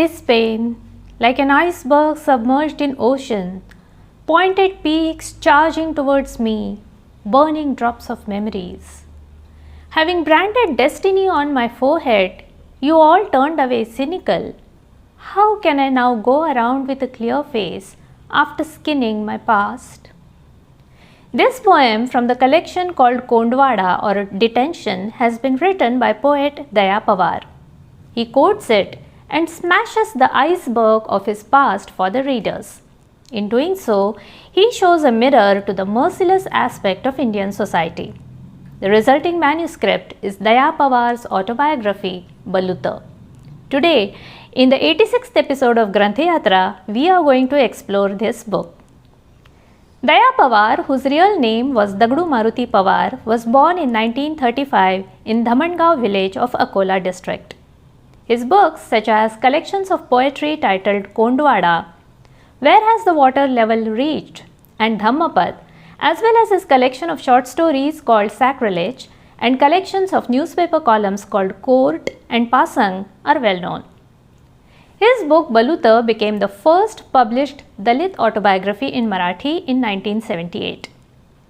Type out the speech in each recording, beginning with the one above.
His pain, like an iceberg submerged in ocean, pointed peaks charging towards me, burning drops of memories. Having branded destiny on my forehead, you all turned away cynical. How can I now go around with a clear face after skinning my past? This poem from the collection called Kondwada or Detention has been written by poet Daya Pawar. He quotes it and smashes the iceberg of his past for the readers. In doing so, he shows a mirror to the merciless aspect of Indian society. The resulting manuscript is Daya Pawar's autobiography, Baluta. Today, in the 86th episode of Granthyatra, we are going to explore this book. Daya Pawar, whose real name was Dagdu Maruti Pawar, was born in 1935 in Dhamandgaon village of Akola district. His books, such as collections of poetry titled Kondwada, Where Has the Water Level Reached, and Dhammapad, as well as his collection of short stories called Sacrilege and collections of newspaper columns called Court and Pasang, are well known. His book Baluta became the first published Dalit autobiography in Marathi in 1978.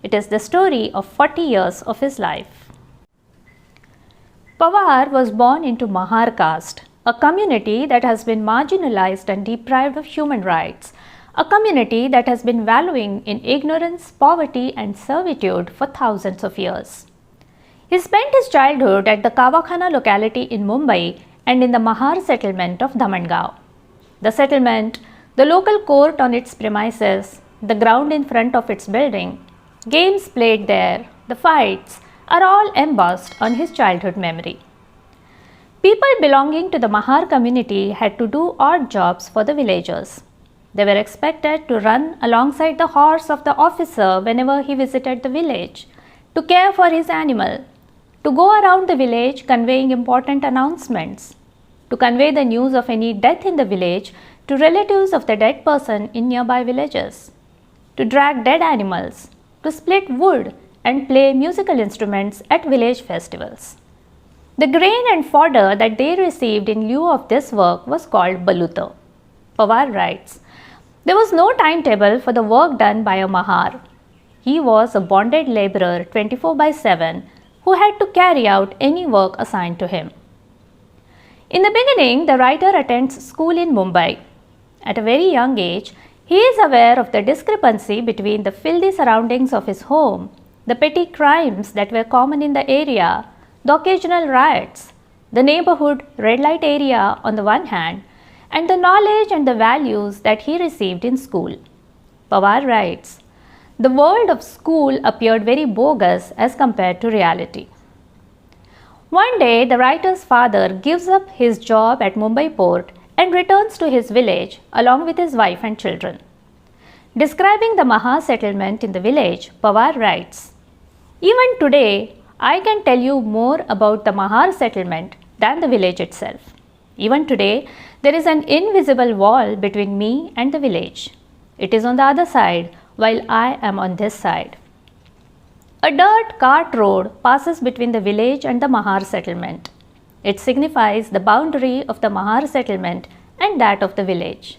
It is the story of 40 years of his life. Pawar was born into Mahar caste, a community that has been marginalized and deprived of human rights, a community that has been wallowing in ignorance, poverty and servitude for thousands of years. He spent his childhood at the Kawakhana locality in Mumbai and in the Mahar settlement of Dhamandgaon. The settlement, the local court on its premises, the ground in front of its building, games played there, the fights, are all embossed on his childhood memory. People belonging to the Mahar community had to do odd jobs for the villagers. They were expected to run alongside the horse of the officer whenever he visited the village, to care for his animal, to go around the village conveying important announcements, to convey the news of any death in the village to relatives of the dead person in nearby villages, to drag dead animals, to split wood and play musical instruments at village festivals. The grain and fodder that they received in lieu of this work was called Baluta. Pawar writes, there was no timetable for the work done by a Mahar. He was a bonded laborer 24/7 who had to carry out any work assigned to him. In the beginning, the writer attends school in Mumbai. At a very young age, he is aware of the discrepancy between the filthy surroundings of his home, the petty crimes that were common in the area, the occasional riots, the neighborhood red light area on the one hand, and the knowledge and the values that he received in school. Pawar writes, the world of school appeared very bogus as compared to reality. One day, the writer's father gives up his job at Mumbai port and returns to his village along with his wife and children. Describing the Mahar settlement in the village, Pawar writes, even today, I can tell you more about the Mahar settlement than the village itself. Even today, there is an invisible wall between me and the village. It is on the other side, while I am on this side. A dirt cart road passes between the village and the Mahar settlement. It signifies the boundary of the Mahar settlement and that of the village.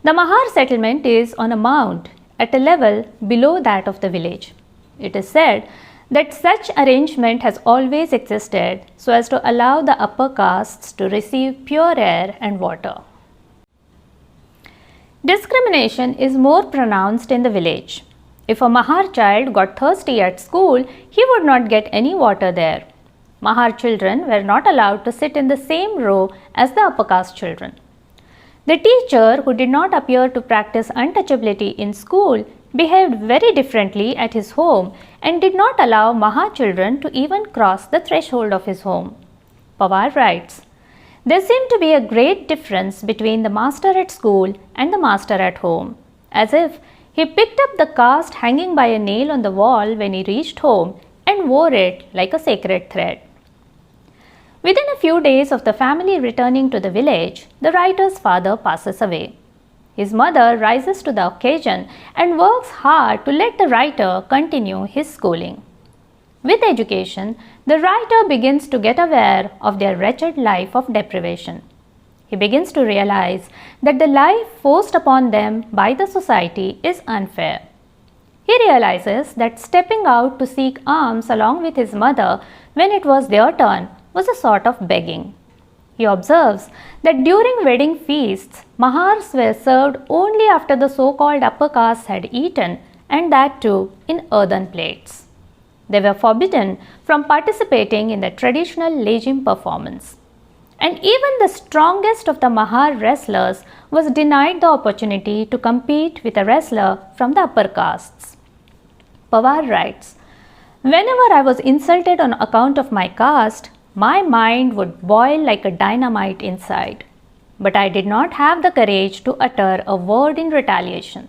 The Mahar settlement is on a mound at a level below that of the village. It is said that such arrangement has always existed so as to allow the upper castes to receive pure air and water. Discrimination is more pronounced in the village. If a Mahar child got thirsty at school, he would not get any water there. Mahar children were not allowed to sit in the same row as the upper caste children. The teacher, who did not appear to practice untouchability in school, behaved very differently at his home and did not allow Mahar children to even cross the threshold of his home. Pawar writes, there seemed to be a great difference between the master at school and the master at home, as if he picked up the caste hanging by a nail on the wall when he reached home and wore it like a sacred thread. Within a few days of the family returning to the village, the writer's father passes away. His mother rises to the occasion and works hard to let the writer continue his schooling. With education, the writer begins to get aware of their wretched life of deprivation. He begins to realize that the life forced upon them by the society is unfair. He realizes that stepping out to seek alms along with his mother when it was their turn was a sort of begging. He observes that during wedding feasts, Mahars were served only after the so-called upper caste had eaten, and that too in earthen plates. They were forbidden from participating in the traditional legim performance. And even the strongest of the Mahar wrestlers was denied the opportunity to compete with a wrestler from the upper castes. Pawar writes, "Whenever I was insulted on account of my caste, my mind would boil like a dynamite inside, but I did not have the courage to utter a word in retaliation."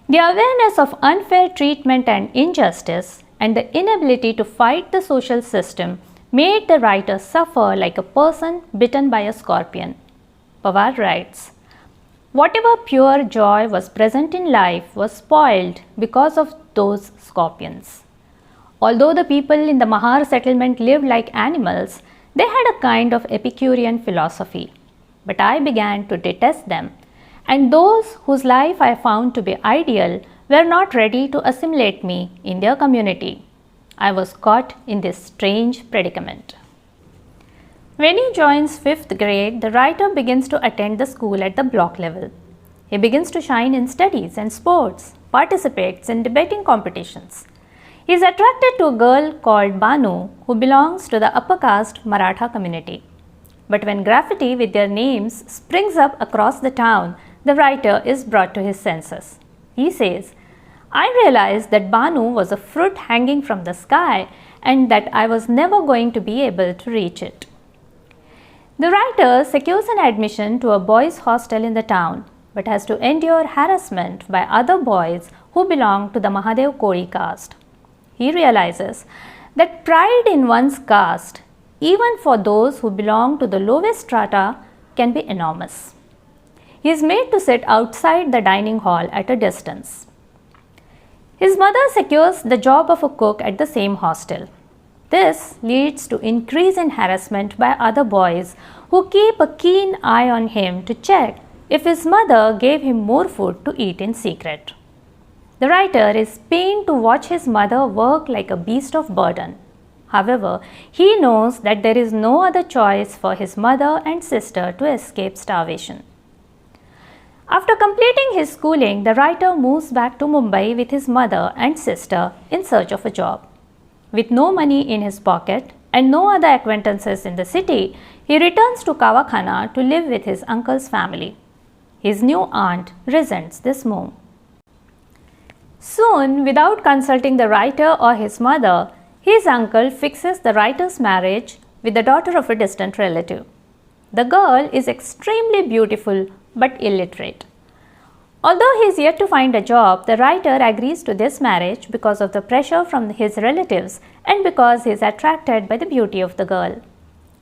The awareness of unfair treatment and injustice and the inability to fight the social system made the writer suffer like a person bitten by a scorpion. Pawar writes, "Whatever pure joy was present in life was spoiled because of those scorpions." Although the people in the Mahar settlement lived like animals, they had a kind of Epicurean philosophy. But I began to detest them, and those whose life I found to be ideal were not ready to assimilate me in their community. I was caught in this strange predicament. When he joins 5th grade, the writer begins to attend the school at the block level. He begins to shine in studies and sports, participates in debating competitions. He is attracted to a girl called Banu who belongs to the upper caste Maratha community. But when graffiti with their names springs up across the town, the writer is brought to his senses. He says, "I realized that Banu was a fruit hanging from the sky and that I was never going to be able to reach it." The writer secures an admission to a boys' hostel in the town, but has to endure harassment by other boys who belong to the Mahadev Koli caste. He realizes that pride in one's caste, even for those who belong to the lowest strata, can be enormous. He is made to sit outside the dining hall at a distance. His mother secures the job of a cook at the same hostel. This leads to increase in harassment by other boys who keep a keen eye on him to check if his mother gave him more food to eat in secret. The writer is pained to watch his mother work like a beast of burden. However, he knows that there is no other choice for his mother and sister to escape starvation. After completing his schooling, the writer moves back to Mumbai with his mother and sister in search of a job. With no money in his pocket and no other acquaintances in the city, he returns to Kawakhana to live with his uncle's family. His new aunt resents this move. Soon, without consulting the writer or his mother, his uncle fixes the writer's marriage with the daughter of a distant relative. The girl is extremely beautiful but illiterate. Although he is yet to find a job, the writer agrees to this marriage because of the pressure from his relatives and because he is attracted by the beauty of the girl.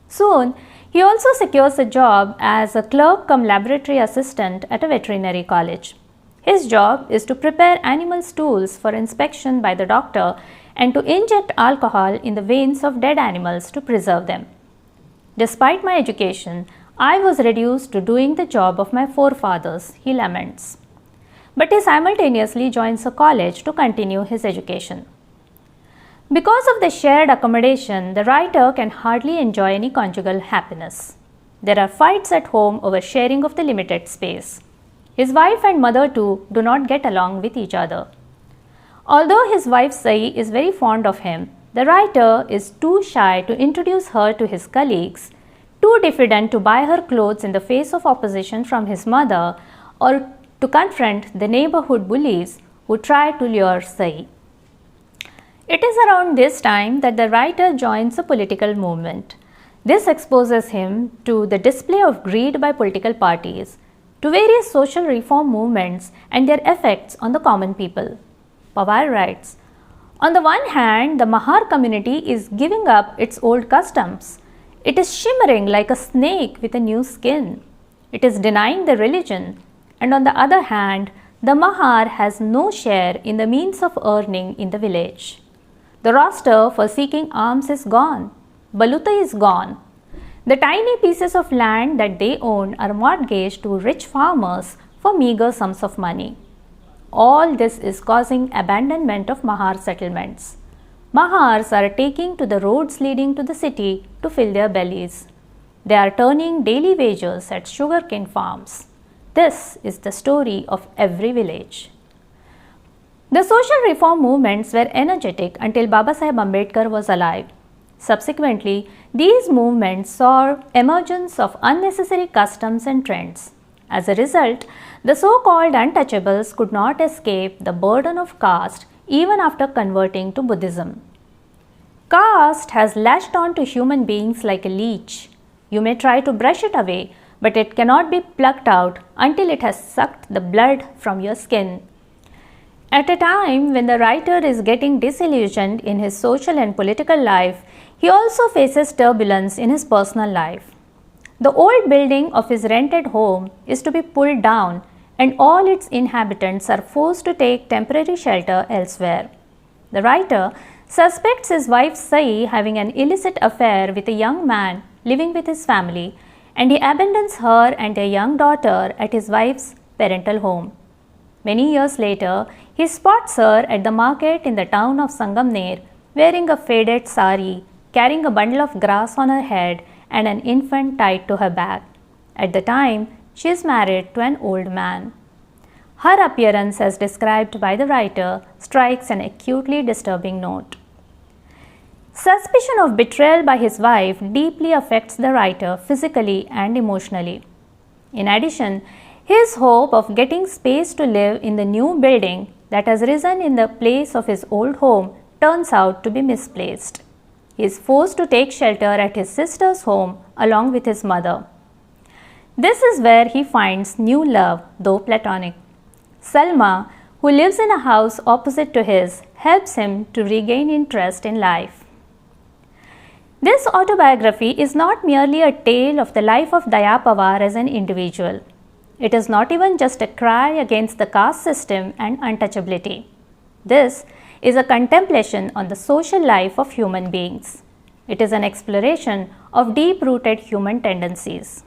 Soon, he also secures a job as a clerk cum laboratory assistant at a veterinary college. His job is to prepare animal stools for inspection by the doctor and to inject alcohol in the veins of dead animals to preserve them. "Despite my education, I was reduced to doing the job of my forefathers," he laments. But he simultaneously joins a college to continue his education. Because of the shared accommodation, the writer can hardly enjoy any conjugal happiness. There are fights at home over sharing of the limited space. His wife and mother too do not get along with each other. Although his wife Sai is very fond of him, the writer is too shy to introduce her to his colleagues, too diffident to buy her clothes in the face of opposition from his mother, or to confront the neighborhood bullies who try to lure Sai. It is around this time that the writer joins a political movement. This exposes him to the display of greed by political parties, to various social reform movements and their effects on the common people. Pawar writes, "On the one hand, the Mahar community is giving up its old customs. It is shimmering like a snake with a new skin. It is denying the religion. And on the other hand, the Mahar has no share in the means of earning in the village. The roster for seeking alms is gone. Baluta is gone. The tiny pieces of land that they own are mortgaged to rich farmers for meager sums of money. All this is causing abandonment of Mahar settlements. Mahars are taking to the roads leading to the city to fill their bellies. They are turning daily wages at sugarcane farms. This is the story of every village. The social reform movements were energetic until Babasaheb Ambedkar was alive. Subsequently, these movements saw emergence of unnecessary customs and trends. As a result, the so-called untouchables could not escape the burden of caste even after converting to Buddhism. Caste has latched on to human beings like a leech. You may try to brush it away, but it cannot be plucked out until it has sucked the blood from your skin. At a time when the writer is getting disillusioned in his social and political life, he also faces turbulence in his personal life. The old building of his rented home is to be pulled down, and all its inhabitants are forced to take temporary shelter elsewhere. The writer suspects his wife Sai having an illicit affair with a young man living with his family, and he abandons her and a young daughter at his wife's parental home. Many years later, he spots her at the market in the town of Sangamner wearing a faded sari, carrying a bundle of grass on her head and an infant tied to her back. At the time, she is married to an old man. Her appearance, as described by the writer, strikes an acutely disturbing note. Suspicion of betrayal by his wife deeply affects the writer physically and emotionally. In addition, his hope of getting space to live in the new building that has risen in the place of his old home turns out to be misplaced. He is forced to take shelter at his sister's home along with his mother. This is where he finds new love, though platonic. Salma, who lives in a house opposite to his, helps him to regain interest in life. This autobiography is not merely a tale of the life of Daya Pawar as an individual. It is not even just a cry against the caste system and untouchability. This is a contemplation on the social life of human beings. It is an exploration of deep-rooted human tendencies.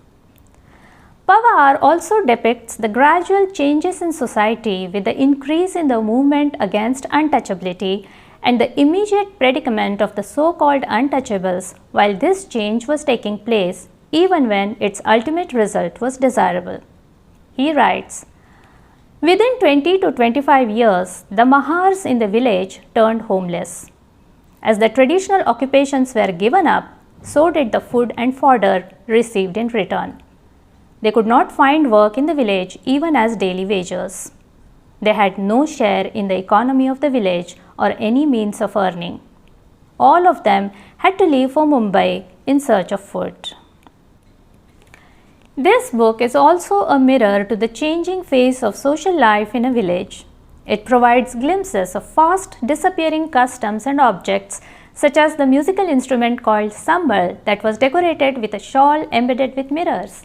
Pawar also depicts the gradual changes in society with the increase in the movement against untouchability and the immediate predicament of the so-called untouchables while this change was taking place even when its ultimate result was desirable. He writes, "Within 20 to 25 years, the Mahars in the village turned homeless. As the traditional occupations were given up, so did the food and fodder received in return. They could not find work in the village even as daily wagers. They had no share in the economy of the village or any means of earning. All of them had to leave for Mumbai in search of food." This book is also a mirror to the changing face of social life in a village. It provides glimpses of fast disappearing customs and objects such as the musical instrument called sambal that was decorated with a shawl embedded with mirrors,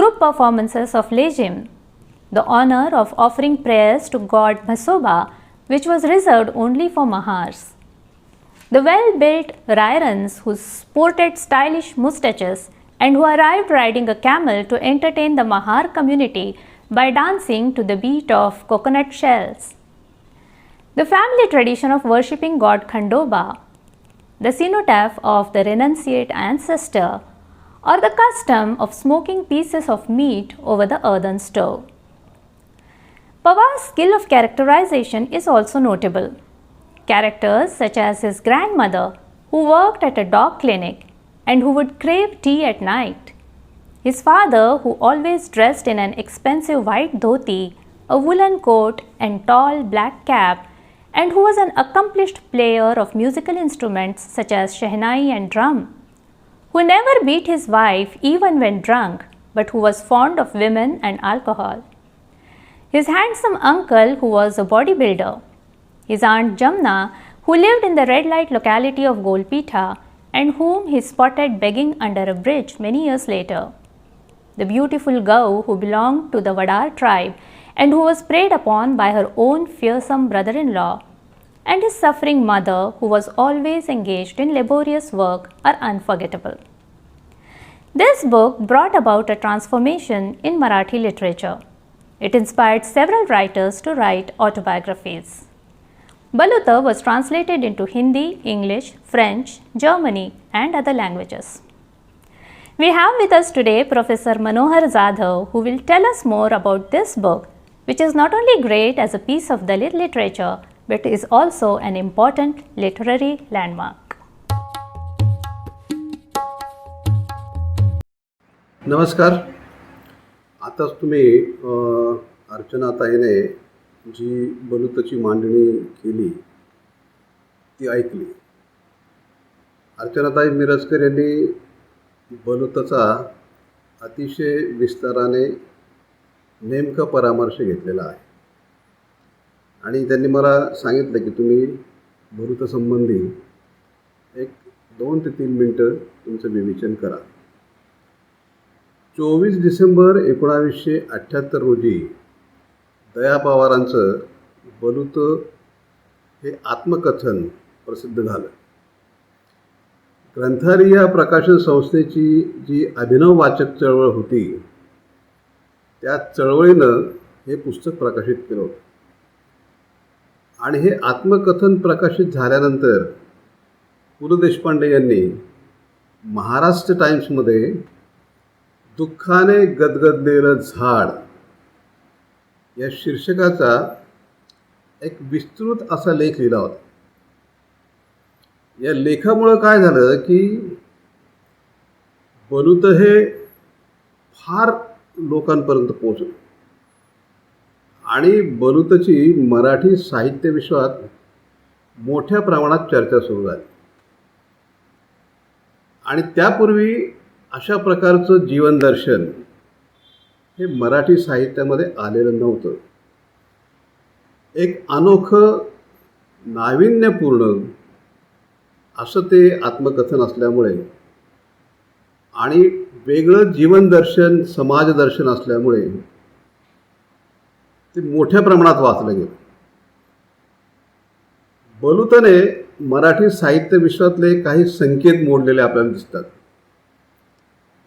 group performances of lejim, the honor of offering prayers to god Masoba, which was reserved only for Mahars, the well-built Rairans who sported stylish moustaches and who arrived riding a camel to entertain the Mahar community by dancing to the beat of coconut shells, the family tradition of worshipping god Khandoba, the cenotaph of the renunciate ancestor, or the custom of smoking pieces of meat over the earthen stove. Pawar's skill of characterization is also notable. Characters such as his grandmother, who worked at a dog clinic and who would crave tea at night, his father, who always dressed in an expensive white dhoti, a woolen coat and tall black cap, and who was an accomplished player of musical instruments such as shehnai and drum, who never beat his wife even when drunk, but who was fond of women and alcohol, his handsome uncle who was a bodybuilder, his aunt Jamna who lived in the red light locality of Golpitha and whom he spotted begging under a bridge many years later, the beautiful Gau who belonged to the Vadar tribe and who was preyed upon by her own fearsome brother-in-law, and his suffering mother who was always engaged in laborious work are unforgettable. This book brought about a transformation in Marathi literature. It inspired several writers to write autobiographies. Baluta was translated into Hindi, English, French, German, and other languages. We have with us today Professor Manohar Jadhaw, who will tell us more about this book, which is not only great as a piece of Dalit literature, but is also an important literary landmark. नमस्कार. आताच तुम्ही अर्चनाताईने जी बलुताची मांडणी केली ती ऐकली. अर्चनाताई मिरजकर यांनी बलुताचा अतिशय विस्ताराने नेमका परामर्श घेतलेला आहे आणि त्यांनी मला सांगितलं की तुम्ही बलुतासंबंधी एक 2 ते 3 मिनटं तुमचं विवेचन करा. 24 डिसेंबर 1978 रोजी दया पवारांचं बलुत हे आत्मकथन प्रसिद्ध झालं. ग्रंथारी या प्रकाशन संस्थेची जी अभिनव वाचक चळवळ होती त्या चळवळीनं हे पुस्तक प्रकाशित केलं होतं आणि हे आत्मकथन प्रकाशित झाल्यानंतर पु ल देशपांडे यांनी महाराष्ट्र टाइम्समध्ये दुःखाने गदगदलेलं झाड या शीर्षकाचा एक विस्तृत असा लेख लिहिला होता. या लेखामुळं काय झालं की बलुत हे फार लोकांपर्यंत पोहोचलं आणि बलुतची मराठी साहित्य विश्वात मोठ्या प्रमाणात चर्चा सुरू झाली आणि त्यापूर्वी अशा प्रकारचं जीवनदर्शन हे मराठी साहित्यामध्ये आलेलं नव्हतं. एक अनोखं नाविन्यपूर्ण असं ते आत्मकथन असल्यामुळे आणि वेगळं जीवनदर्शन समाजदर्शन असल्यामुळे ते मोठ्या प्रमाणात वाचलं गेलं. बलुताने मराठी साहित्य विश्वातले काही संकेत मोडलेले आपल्याला दिसतात.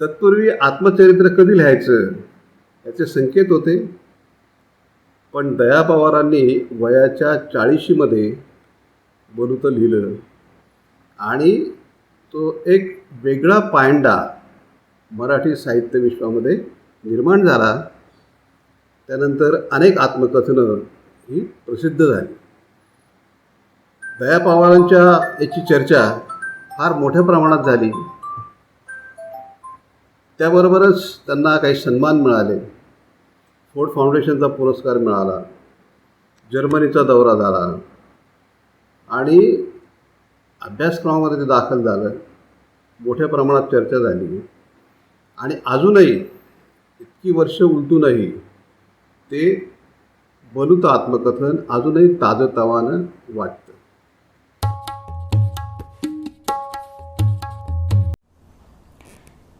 तत्पूर्वी आत्मचरित्र कधी लिहायचं याचे संकेत होते, पण दया पवारांनी वयाच्या 40मध्ये बलुत लिहिलं आणि तो एक वेगळा पायंडा मराठी साहित्य विश्वामध्ये निर्माण झाला. त्यानंतर अनेक आत्मकथनं ही प्रसिद्ध झाली. दया पवारांच्या याची चर्चा फार मोठ्या प्रमाणात झाली. त्याबरोबरच त्यांना काही सन्मान मिळाले. फोर्ड फाउंडेशनचा पुरस्कार मिळाला, जर्मनीचा दौरा झाला आणि अभ्यासक्रमामध्ये ते दाखल झालं. मोठ्या प्रमाणात चर्चा झाली आणि अजूनही इतकी वर्ष उलटूनही ते बलुत आत्मकथन अजूनही ताजंतवानं वाटतं.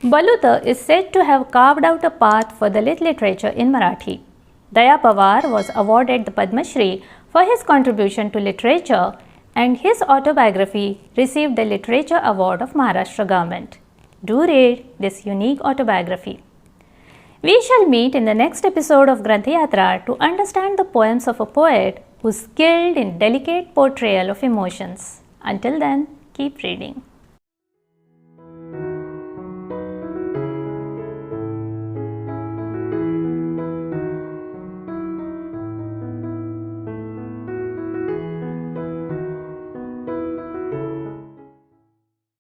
Baluta is said to have carved out a path for Dalit literature in Marathi. Daya Pawar was awarded the Padma Shri for his contribution to literature, and his autobiography received the Literature Award of Maharashtra government. Do read this unique autobiography. We shall meet in the next episode of Granthyatra to understand the poems of a poet who is skilled in delicate portrayal of emotions. Until then, keep reading.